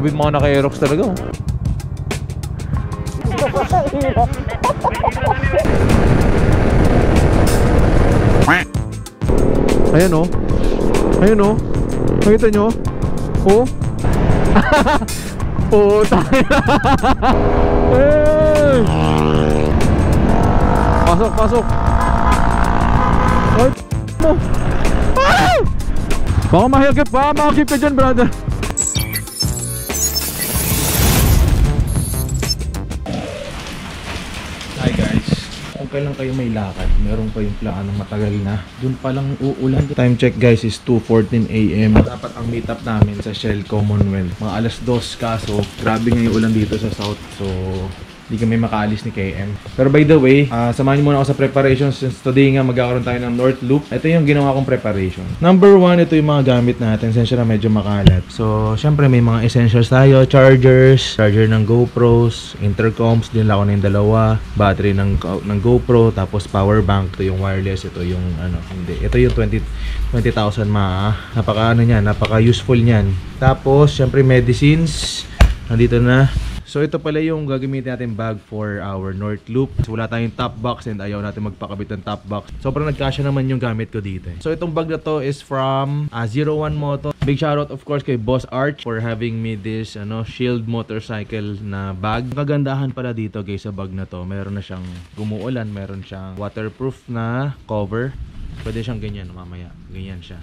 Grabe mga naka-Aerox talaga. Ayan o. Ayan o. Nakita nyo? Oh. Oh, tayo. Hey! Pasok, pasok. Ay, mo. Ah! Baka mahigip ka dyan, brother. Hi guys. Kung kailan kayo may lakad, meron pa yung planong matagal na, dun palang uulan. Time check guys is 2:14 AM. Dapat ang meetup namin sa Shell Commonwealth mga alas 2, kaso grabe nga yung ulan dito sa south, so hindi kami makaalis ni KM. Pero by the way, samahan niyo muna ako sa preparations since today nga magkakaroon tayo ng North Loop. Ito yung ginawa kong preparation. Number 1, ito yung mga gamit natin. Sensya na medyo makalat. So, syempre may mga essentials tayo. Charger ng GoPros, intercoms, din lang ako na yung dalawa, battery ng GoPro, tapos power bank. Ito yung wireless, ito yung hindi. Ito yung 20,000 napaka napaka useful niyan. Tapos, syempre medicines. Nandito na. So ito pala yung gagamitin natin bag for our North Loop. So wala tayong top box and ayaw natin magpakabit ng top box. Sobrang nagkasya naman yung gamit ko dito. So itong bag na to is from 01 Moto. Big shoutout of course kay Boss Arch for having me this Shield motorcycle na bag. Kagandahan pala dito guys sa bag na to, meron na siyang gumuulan, meron siyang waterproof na cover. Pwede siyang ganyan mamaya. Ganyan siya.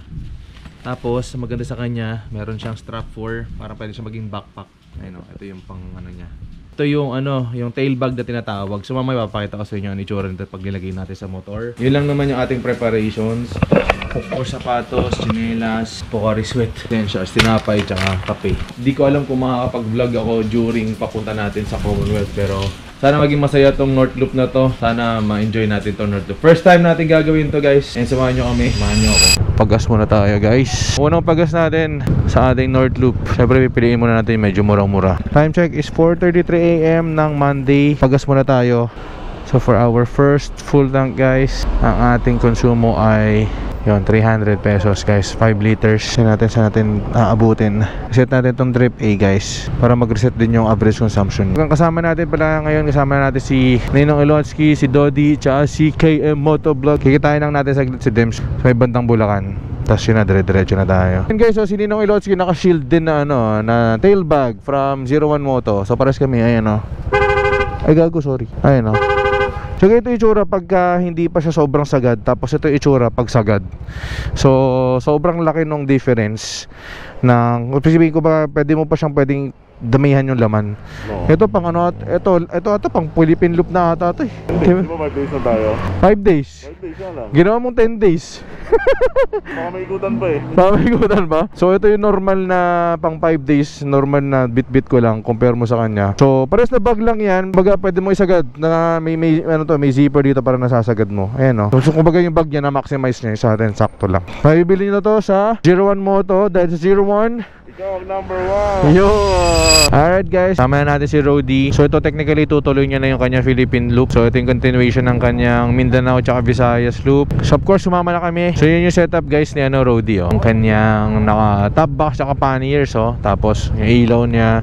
Tapos maganda sa kanya, meron siyang strap for para pwede siya maging backpack. Ayun, ito yung pang niya. Ito yung yung tail bag na tinatawag. So mamaya papakita ko sa inyo ang itsura nito pag nilagay natin sa motor. Yun lang naman yung ating preparations. For sapatos, chinelas, Pocari Sweat, essentials, tinapay, tsaka kape. Hindi ko alam kung makakapag-vlog ako during papunta natin sa Commonwealth, pero sana maging masaya tong North Loop na to. Sana ma-enjoy natin tong North Loop. First time natin gagawin to guys. And samahan nyo kami. Samahan nyo ako. Pagas muna tayo guys. Unang pagas natin sa ating North Loop. Siyempre pipiliin muna natin medyo murang-mura. Time check is 4:33 AM ng Monday. Pagas muna tayo. So for our first full tank guys, ang ating konsumo ay yun, 300 pesos guys, 5 liters. Saan natin aabutin. Reset natin tong drip A guys, para mag-reset din yung average consumption. Ang kasama natin pala ngayon, kasama natin si Ninong Elonsky, si Dodi, tsaka si KM Motovlog. Kikitain lang natin saglit si Dems sa ibandang Bulacan. Tapos yun na, dire-diretso na tayo. And guys, so si Ninong Elonsky naka-shield din na na tail bag from 01 Moto. So pares kami, ayan ay gago, sorry. Ayan so ito yung itsura pagka hindi pa siya sobrang sagad. Tapos ito yung itsura pag sagad. So sobrang laki nung difference ng, sabihin ko ba, pwede mo pa siyang pwedeng damihan yung laman. No. Ito pang ito pang Philippine loop na ata ito eh. 5 days na tayo. 5 days? 5 days na lang. Ginawa mong 10 days. Baka may ikutan pa eh. Baka may ikutan pa? So ito yung normal na pang 5 days. Normal na bit-bit ko lang compare mo sa kanya. So pares na bag lang yan. Baga pwede mo isagad na may zipper dito para nasasagad mo. Ayan So kumbaga yung bag niya na maximize niya sa atin, sakto lang. Pabibili nyo to sa 01 Moto dahil sa 01 ikaw number 1. Yo! Alright guys, tama na natin si Rody. So ito technically tutuloy niya na yung kanyang Philippine loop. So ito yung continuation ng kanyang Mindanao tsaka Visayas loop. So of course sumama na kami. So yun yung setup guys ni Rody Ang kanyang naka top box tsaka panniers tapos yung ilaw niya.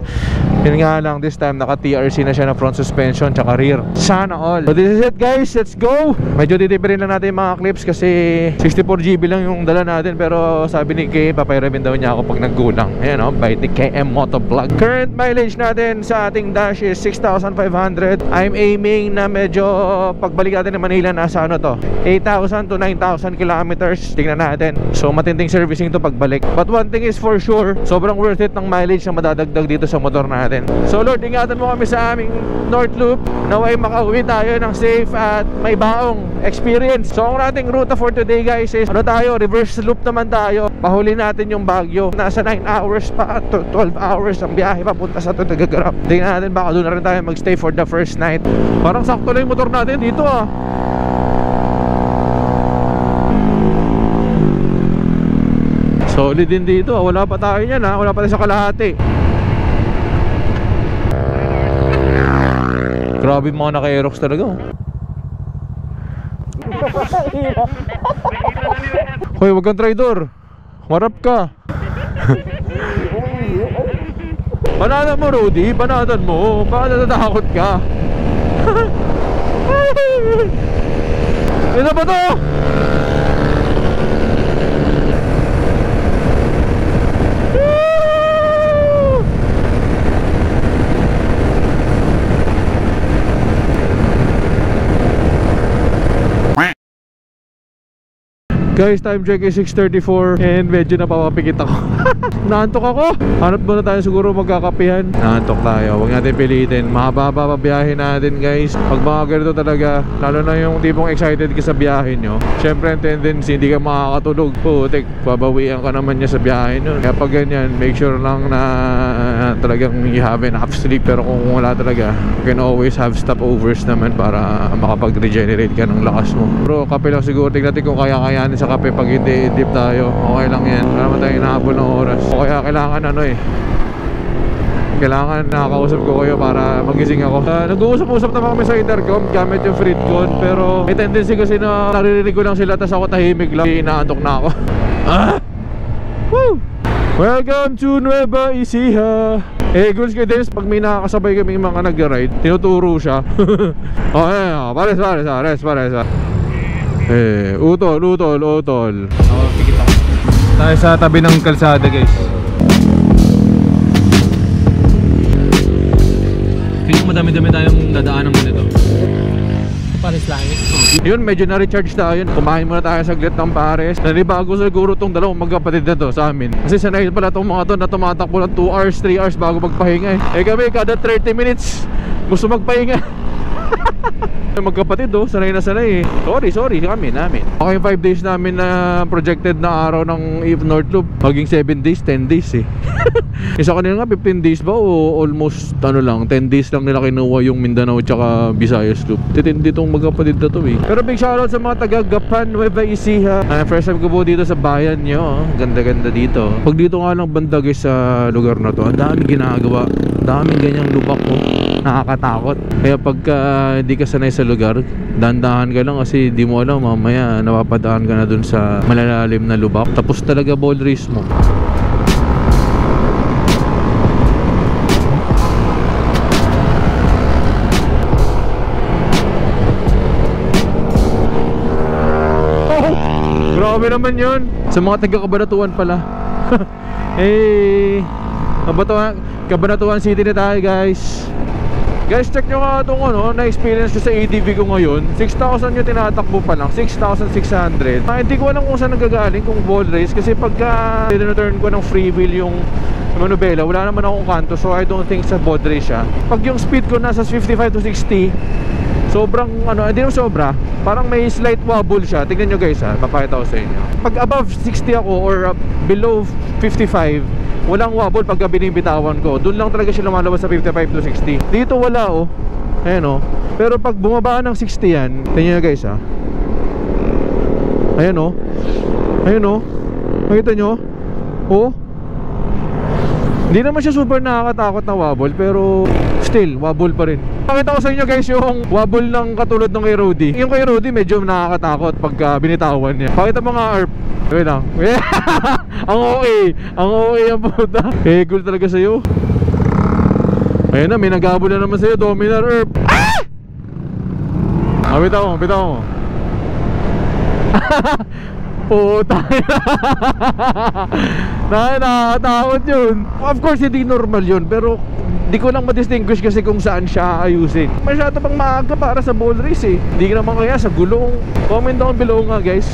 Yun nga lang, this time naka TRC na siya na front suspension tsaka rear. Sana all. So this is it guys, let's go! Medyo titipirin lang natin yung mga clips kasi 64GB lang yung dala natin. Pero sabi ni Kay, papayramin daw niya ako pag nagkulang. Ayan by the KM Motovlog. Current mileage natin sa ating dash is 6,500. I'm aiming na medyo pagbalik natin ng Manila nasa 8,000 to 9,000 kilometers. Tingnan natin. So matinding servicing to pagbalik. But one thing is for sure, sobrang worth it ng mileage na madadagdag dito sa motor natin. So Lord, ingatan mo kami sa aming North Loop. Naway makauwi tayo ng safe at may baong experience. So ang ating ruta for today guys is reverse loop naman tayo. Pahuli natin yung Baguio. Nasa 9 hours pa, 12 hours ang biyahe papunta sa Tuguegarap. Tingnan natin baka doon na rin tayo magstay for the first night. Parang sakto lang yung motor natin dito Solid din dito wala pa tayo yan wala pa tayo sa kalahati. Grabe mga naka-Aerox talaga Hoy, wag kang traidor. Marap ka. Banatan mo, Rudy. Banatan mo. Baka natatakot ka. Ito ba to? Guys, time check is 6:34 and medyo napapapikit ako. Naantok ako. Hanap muna tayo siguro magkakapihan. Naantok tayo. Huwag natin pilitin. Mahaba-haba pa biyahe natin, guys. Pag mga ganito talaga, lalo na yung tipong excited ka sa biyahe nyo, syempre ang tendency hindi ka makakatulog. Putik, babawian ka naman niya sa biyahe nyo. Kaya pag ganyan, make sure lang na talagang you have enough sleep. Pero kung wala talaga, you can always have stopovers naman para makapag-regenerate ka ng lakas mo. Bro, kape lang siguro. Tignan natin kung kaya-kayanin sa kape pag hindi dip tayo. Okay lang yan. Wala naman tayo inahabol ng oras. O kaya kailangan kailangan nakakausap ko kayo para magising ako. Nag-uusap-usap naman kami sa intercom gamit yung Fritcon. Pero may tendency kasi na naririnig ko lang sila, tas ako tahimik lang. Inaantok na ako. Woo! Welcome to Nueva Ecija. Guls kay Dennis, pag may nakakasabay kami mga nag-ride, tinuturo siya. Pares. Utol. Pikit ako. Tayo sa tabi ng kalsada, guys. Feeling madami-dami tayong dadaan ng ganito. Pares lang yun, medyo na-recharge tayo. Kumain muna tayo saglit ng pares. Nanibago siguro tong dalawang magkapatid na to sa amin. Kasi sanay pala tong mga to na tumatakbo ng 2 hours, 3 hours bago magpahinga. Kami kada 30 minutes gusto magpahinga. Magkapatid sanay na sanay. Sorry kami namin. Okay, 5 days namin na projected na araw ng Eve North Loop. Maging 7 days, 10 days Isa kanila nga 15 days ba o almost 10 days lang nila kinuha yung Mindanao tsaka Visayas Loop. Titindi tong magkapatid na to Pero big shoutout sa mga taga Gapan, Nueva Ecija. First time ko po dito sa bayan nyo. Ganda-ganda dito. Pag dito nga lang banda guys sa lugar na to, ang daming ginagawa. Daming ganyang lubak nakakatakot. Kaya pagka hindi ka sanay sa lugar, dandahan ka lang kasi di mo alam mamaya napapadaan ka na dun sa malalalim na lubak. Tapos talaga ball race mo. Grabe naman yun. Sa mga taga-Cabanatuan pala. Cabanatuan City na tayo, guys. Guys, check nyo nga itong na-experience ko sa ADV ko ngayon. 6,000 yung tinatakbo pa lang, 6,600. Hindi ko alam kung saan nagagaling, kung ball race. Kasi pagka return ko ng free wheel yung manubela, wala naman akong kanto. So I don't think sa ball race siya. Pag yung speed ko nasa 55 to 60, sobrang hindi naman sobra. Parang may slight wobble siya. Tingnan nyo guys papakita ko sa inyo. Pag above 60 ako or below 55, walang wobble pagka binibitawan ko. Doon lang talaga siya lumalabas sa 55 to 60. Dito wala Ayan Pero pag bumaba ng 60 yan, tingnan nyo guys Ayan Makita nyo? Hindi naman siya super nakakatakot na wobble, pero still, wobble pa rin. Pakita ko sa inyo guys yung wobble ng katulad ng kay Rudy. Yung kay Rudy medyo nakakatakot pagka binitawan niya. Pakita mo nga, Arp. Wait lang. Ang okay ang puta. Cool talaga sa'yo. Ayun na, may naghabol na naman sa'yo, Dominar, Arp. Bitaw mo. Puta. Nakakatakot yun. Of course hindi normal yun, pero di ko lang ma-distinguish kasi kung saan siya ayusin. Masyado pang maaga para sa ball race Hindi ka naman kaya sa gulong. Comment down below nga guys.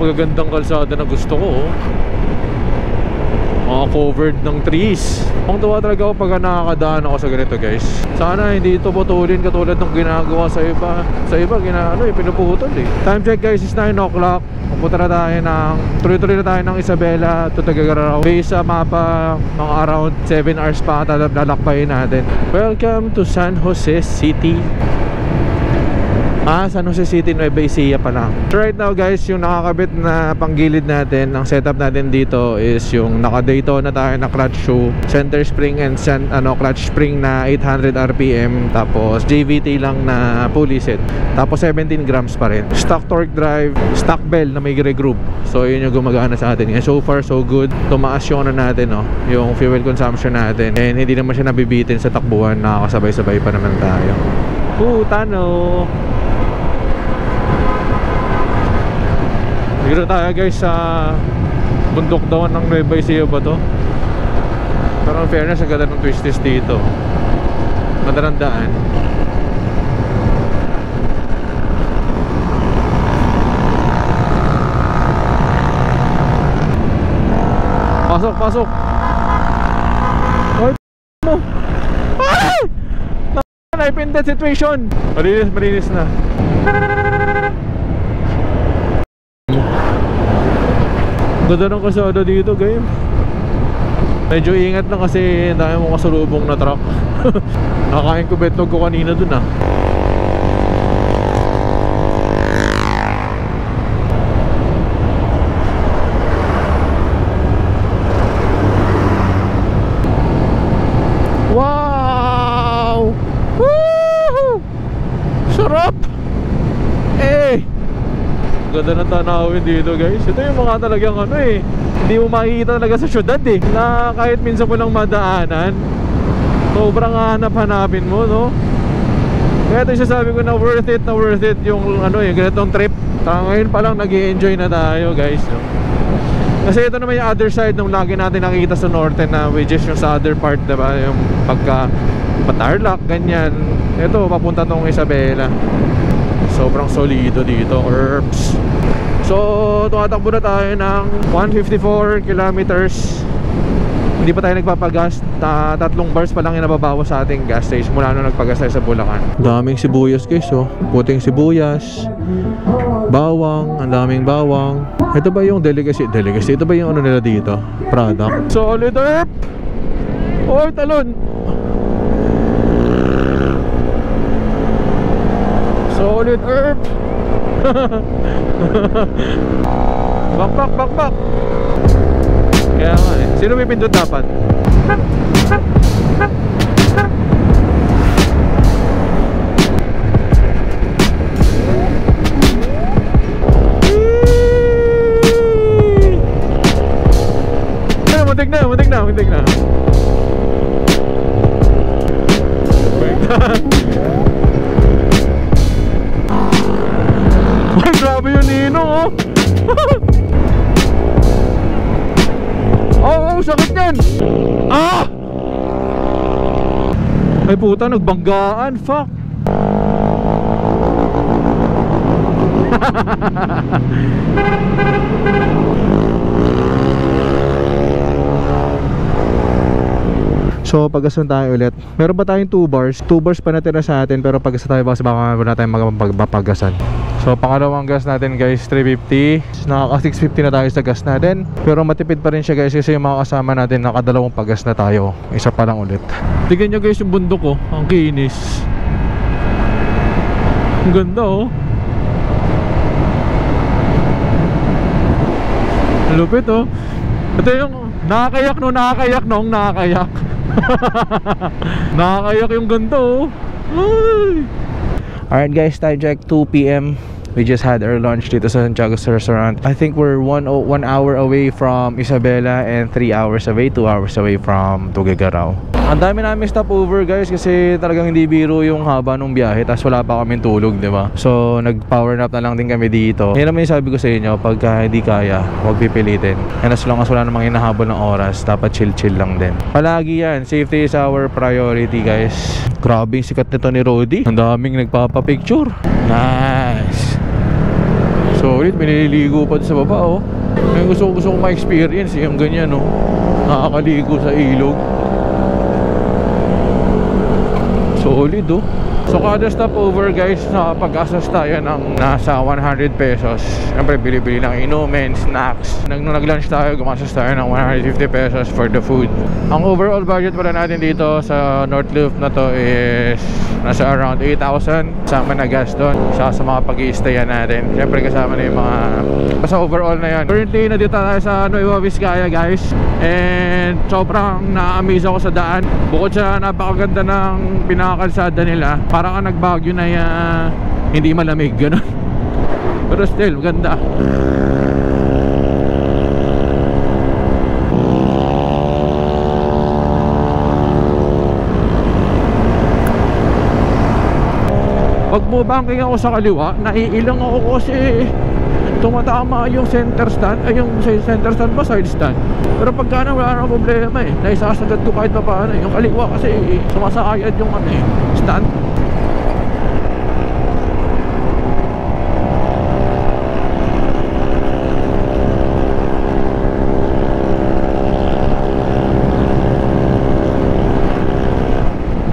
Magagandang kalsada na gusto ko mga covered ng trees. Ang tuwa talaga ako pag nakakadaan ako sa ganito guys. Sana hindi ito putulin katulad ng ginagawa sa iba. Sa iba pinuputol Time check guys is 9 o'clock. Pupunta na tayo tuloy-tuloy na tayo ng Isabela to Tagaraw. Based sa mapa, mga around 7 hours pa lalakbayin natin. Welcome to San Jose City. San Jose City, Nueva Ecija pa lang. So right now guys, yung nakakabit na panggilid natin, ang setup natin dito is yung naka-Daytona tayo na clutch shoe, center spring and clutch spring na 800 RPM, tapos JVT lang na pulley set, tapos 17 grams pa rin. Stock torque drive, stock bell na may groove. So yun yung gumagana sa atin. And so far so good. Tumaas yung natin, yung fuel consumption natin, and hindi naman siya nabibitin sa takbuhan. Nakakasabay-sabay pa naman tayo. Tano. Dito tayo guys sa bundok daw ng Nueva Ecija ba to? Pero in fairness, ang ganda ng twisties dito. Ganda ng daan. Pasok, pasok. Ay, mo. Ay! Naipinted situation. Malinis, malinis na. Ganda ng kasada dito, game. Medyo ingat lang kasi dahil mo kasalubong na truck. Nakakain ko betlog ko kanina dun Wow! Woohoo! Sarap! Ganda ng tanawin dito guys. Ito yung mga talagang hindi mo makikita talaga sa syudad na kahit minsan mo lang madaanan, sobrang hanap-hanapin mo, no? Kaya ito yung sasabi ko na worth it yung yung ganitong trip. Ngayon pa lang nag-i-enjoy na tayo guys, no? Kasi ito naman yung other side ng lagi natin nakikita sa norte, na which is yung sa other part, diba? Yung pagka Tarlac, ganyan. Ito papunta tong Isabela. Sobrang solido dito, herbs. So tumatakbo na tayo ng 154 kilometers. Hindi pa tayo nagpapagas. 3 bars pa lang yung nababawas sa ating gas station mula nung nagpagas tayo sa Bulacan. Daming sibuyas guys, puting sibuyas, bawang, ang daming bawang. Ito ba yung delicacy? Ito ba yung nila dito? Product. Solid herb! Oy, talon! Solid herb. Bak. Kaya nga sino may pindot dapat? Muntik na. Ay, grabe yung ninong, sakit yan. Ay puta, nagbanggaan, fuck. So paggasan tayo ulit. Meron ba tayong 2 bars? 2 bars pa natira sa atin, pero paggasan tayo baka meron na tayong magpapagasan. So pangalawang gas natin guys, 350. Nakaka 650 na tayo sa gas natin. Pero matipid pa rin siya guys, kasi yung mga kasama natin nakadalawang paggas na tayo. Isa pa lang ulit. Tignan nyo guys yung bundok, ang kinis. Ang ganda, lupit, Ito yung nakakayak nakakayak yung ganito, Ay! Alright guys, time check, 2 PM. We just had our lunch dito sa Santiago's restaurant. I think we're 1 hour away from Isabela and 3 hours away, 2 hours away from Tuguegarao. Ang dami namin stopover guys, kasi talagang hindi biro yung haba ng biyahe, tapos wala pa kaming tulog, di ba? So nag power nap na lang din kami dito. Yan naman yung sabi ko sa inyo, pagka hindi kaya, huwag pipilitin. And as long as wala namang hinahabol ng oras, dapat chill lang din. Palagi yan, safety is our priority guys. Grabe yung sikat nito ni Rody. Ang daming nagpapapicture. Nice. Solid, may nililigo pa sa baba, May gusto ko ma-experience yung ganyan, nakakaligo sa ilog. Solid, So kada stopover guys, nakapag-assess tayo ng nasa 100 pesos. Siyempre bili-bili ng inumin, snacks. Nung nag-lunch tayo, gumastos tayo ng 150 pesos for the food. Ang overall budget pala natin dito sa North Loop na to is Nasa around 8,000 kasama na gas doon, sa mga pag-i-stayan natin. Siyempre kasama na yung mga basta overall na yan. Currently nandito tayo sa Nueva Vizcaya guys, and sobrang na-amaze ako sa daan. Bukod sa napakaganda ng pinakakalsada nila, parang ka nagbagyo na hindi malamig ganun. Pero still ganda. Pag bubanking ako sa kaliwa, naiilang ako kasi tumatama yung center stand. Ay, yung center stand ba? Side stand. Pero pagka na wala na problema eh. Naisasagad ko kahit pa paano. Yung kaliwa kasi sumasayad yung stand.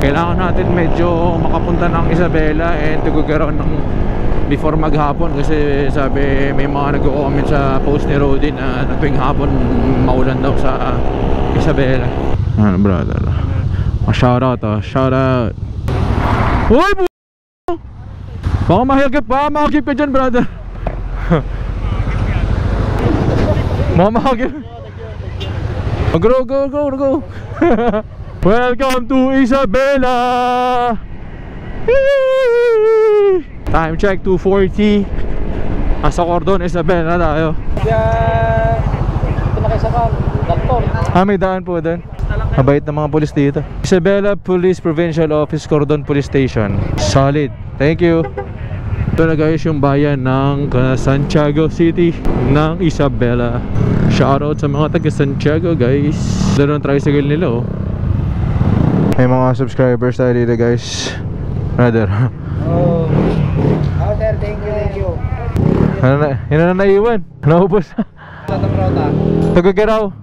Kailangan natin medyo makapunta ng Isabela and Tuguegarao ng before maghapon, kasi sabi may mga nag-comment sa post ni Rodi na tuwing hapon maulan daw sa Isabela. Ano brother? Shoutout shoutout. Hoy! Baka mahagip ka dyan brother. Baka mahagip. Go. Welcome to Isabela. Time check 2:40. Nasa Cordon Isabela tayo. Ito na kayo sa Dalton. May daan po doon. Mabait ng mga pulis dito. Isabela Police Provincial Office, Cordon Police Station. Solid. Thank you. Ito na guys yung bayan ng Santiago City ng Isabela. Shoutout sa mga taga Santiago guys. Doon ang tricycle nila oh. May mga subscribers tayo dito guys. Brother. Oh sir, thank you. Ano na naiwan? Naubos na. Tatang rota. Tuguegarao.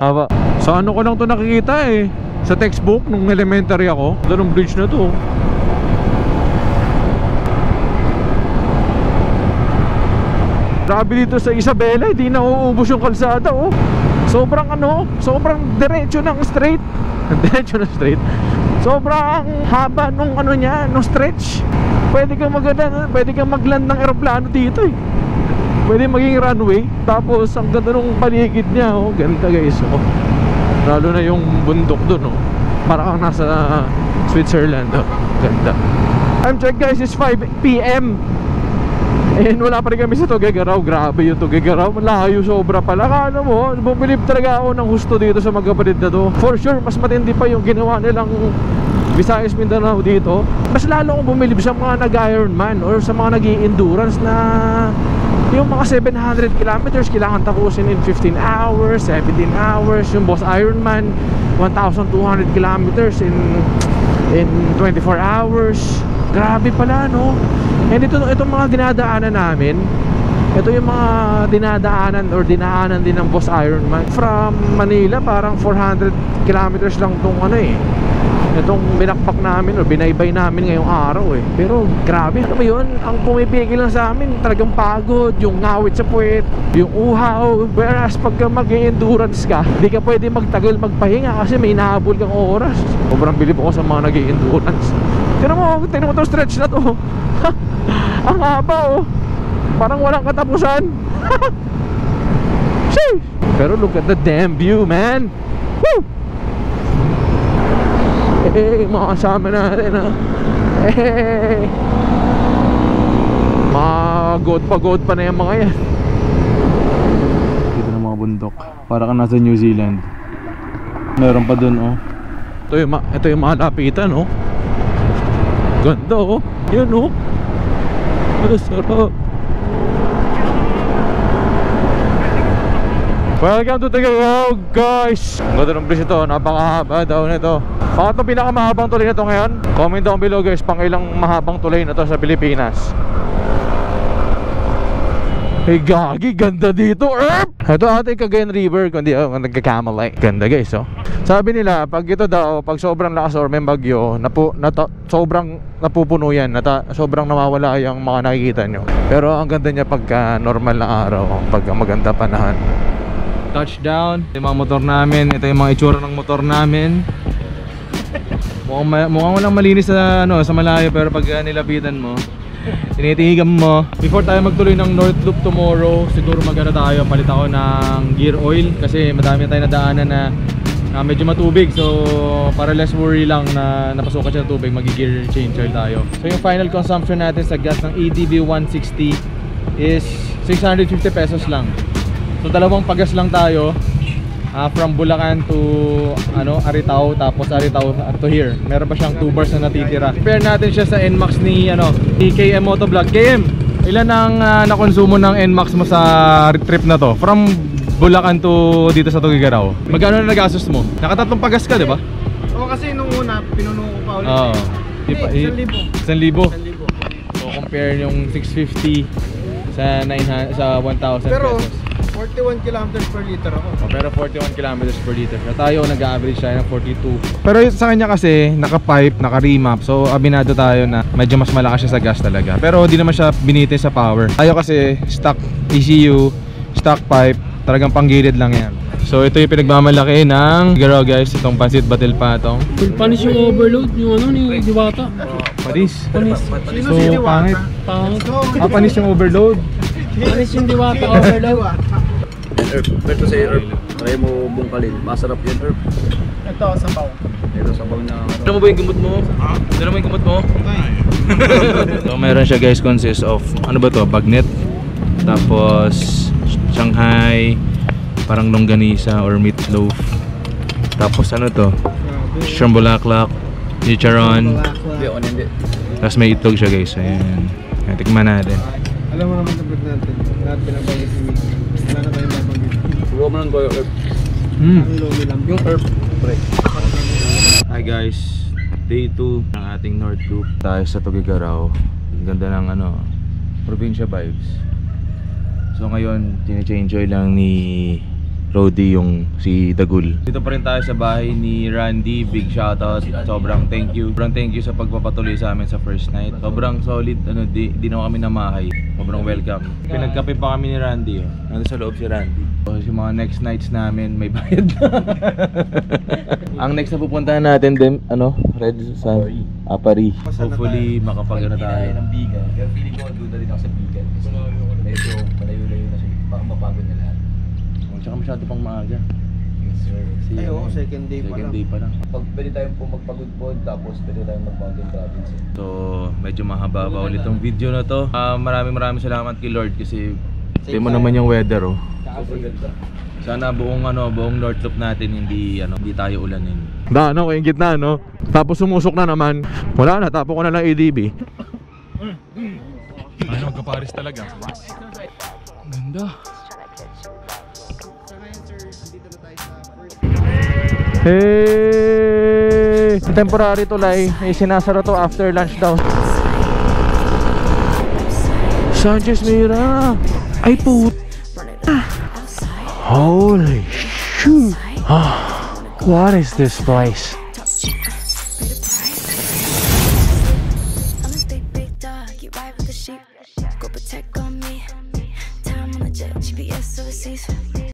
Haba. Sa ano ko lang to nakikita eh, sa textbook nung elementary ako. Doon ang bridge na to. Grabe dito sa Isabela, hindi na uubos yung kalsada oh. Sobrang diretso ng straight. Diretso na straight. Sobrang haba nung nung stretch. Pwede kang magland ng eroplano dito eh. Pwede maging runway. Tapos ang ganda nung paligid niya oh. Ganda guys oh. Lalo na yung bundok dun oh. Parang nasa Switzerland oh. Ganda. Time check guys is 5 PM and wala pa rin kami sa Tuguegarao. Grabe yung Tuguegarao, malayo sobra pala. Akala mo, bumilib talaga ako ng husto dito sa magkapatid na to. For sure, mas matindi pa yung ginawa nilang Visayas Mindanao dito. Mas lalo akong bumilib sa mga nag-Ironman or sa mga nag-i-endurance na yung mga 700 kilometers kailangan tapusin in 15 hours, 17 hours. Yung Boss Ironman, 1,200 kilometers in 24 hours. Grabe pala no. And itong mga dinadaanan namin, ito yung mga dinaanan din ng Boss Ironman. From Manila parang 400 kilometers lang tong itong binakpak namin o binaybay namin ngayong araw eh. Pero grabe, alam mo yun, ang pumipigil lang sa amin talagang pagod, yung ngawit sa puwet, yung uhaw. Whereas pagka mag-endurance ka, di ka pwede magtagal magpahinga kasi may nahabol kang oras. Sobrang bilib ako sa mga nag-endurance. Tignan mo itong stretch na to. Ang haba oh. Parang walang katapusan. Pero look at the damn view man. Woo! Mga kasama natin Pagod pa na yung mga yan. Dito na mga bundok. Para ka nasa New Zealand. Meron pa dun oh. Ito yung mga lapitan oh. Ganda oh. Yan oh. Masarap. Welcome to Tuguegarao guys. Ang ganda ng bridge ito. Napakahaba daw nito. Baka ito pinakamahabang tulay na ito ngayon. Comment down below guys pang ilang mahabang tulay na ito sa Pilipinas. Hey gagi, ganda dito. Ito ating Cagayan River. Kundi nagkakamali. Ganda guys oh. Sabi nila pag ito daw, pag sobrang lakas or may bagyo, sobrang napupuno yan, sobrang nawawala yung mga nakikita nyo. Pero ang ganda niya pagka normal na araw, pagka maganda panahon. Touchdown. Ito yung mga motor namin. Ito yung mga itsura ng motor namin. Mukhang walang malinis sa, ano, sa malayo, pero pag nilapitan mo, tinitihigan mo. Before tayo magtuloy ng North Loop tomorrow, siguro tayo, palit ako ng gear oil kasi madami tayong nadaanan na medyo matubig. So para less worry lang na napasukan siya ng tubig, mag-gear change oil tayo. So yung final consumption natin sa gas ng ADB 160 is 650 pesos lang. So dalawang pagas lang tayo. From Bulacan to Aritao, tapos Aritao to here. Meron pa siyang 2 bars na natitira. Compare natin siya sa NMAX ni KM Motovlog. KM, ilan ang nakonsumo ng NMAX mo sa trip na to? From Bulacan to dito sa Tuguegarao. Magkano na nagastos mo? Nakatatlong pagas ka, di ba? Oo, kasi nung una, pinuno ko pa ulit. Oo. 1,000. 1,000. So compare yung 650 sa 1,000 Pero, pesos. 41 kilometers per liter ako. Pero 41 kilometers per liter. So tayo nag-average tayo ng 42. Pero sa kanya kasi naka-pipe, naka-remap. So abinado tayo na medyo mas malakas siya sa gas talaga. Pero di naman siya binite sa power. Tayo kasi stock ECU, stock pipe, talagang panggilid lang yan. So ito yung pinagmamalaki ng Garo guys, itong Pansit Batil Patong. Panis yung overload, yung ni Diwata. Panis. Sino So si Diwata? pangit. Pangit. Panis yung overload. Panis yung Diwata overload. Herb, pero sa herb, try mo bungkalin. Masarap yan, herb. Ito, sabaw. Ito sabaw na Ano mo ba yung gamot mo? Ano mo yung gamot mo? So meron siya guys, consists of ano ba to? Bagnet. Tapos Shanghai, parang longganisa or meatloaf. Tapos ano to? Shambulaklak, chicharon. Hindi, on hindi. Tapos may itlog siya guys. Ayan. Ayan, tikman natin. Alam mo naman sa vlog natin, lahat pinabanggit ni Mickey. Wala na tayong mabanggit. Puro mo lang ko yung herb. Ang lomi lang. Yung herb, pre. Hi guys, day 2 ng ating North Loop. Tayo sa Tuguegarao. Ganda ng probinsya vibes. So ngayon, tine-change oil lang ni Rody yung si Dagul. Dito pa rin tayo sa bahay ni Randy. Big shoutout. Sobrang thank you. Sobrang thank you sa pagpapatuloy sa amin sa first night. Sobrang solid. Di naman kami namahay. Sobrang welcome. Pinagkape pa kami ni Randy. Nandun sa loob si Randy. So yung mga next nights namin may bayad na. Ang next na pupuntahan natin din, Red Sun. Paris. Hopefully makapag tayo. ng bigan. Pero feeling ko, duda din ako sa bigan. Kasi medyo malayo-layo na siya. Baka mapagod na lahat. Tsaka masyado pang maaga. Yes, sir. Ay, oo, second day pa lang. pa lang. Pwede tayong po magpagod po, tapos pwede tayong mag-mountain province. So, medyo mahaba pa ulit tong video na to. Maraming salamat kay Lord kasi tingnan mo naman yung weather, oh. Super ganda. Sana buong North Loop natin hindi tayo ulanin. Kayong gitna, no? Tapos sumusok na naman. Wala na, tapo ko na lang ADB. Kaparis talaga. Ganda. Hey! Temporary tulay, sinasara to after lunch daw. Sanchez Mira! Ay put! Holy shoot! What is this place? I'm a big dog, you ride with the sheep.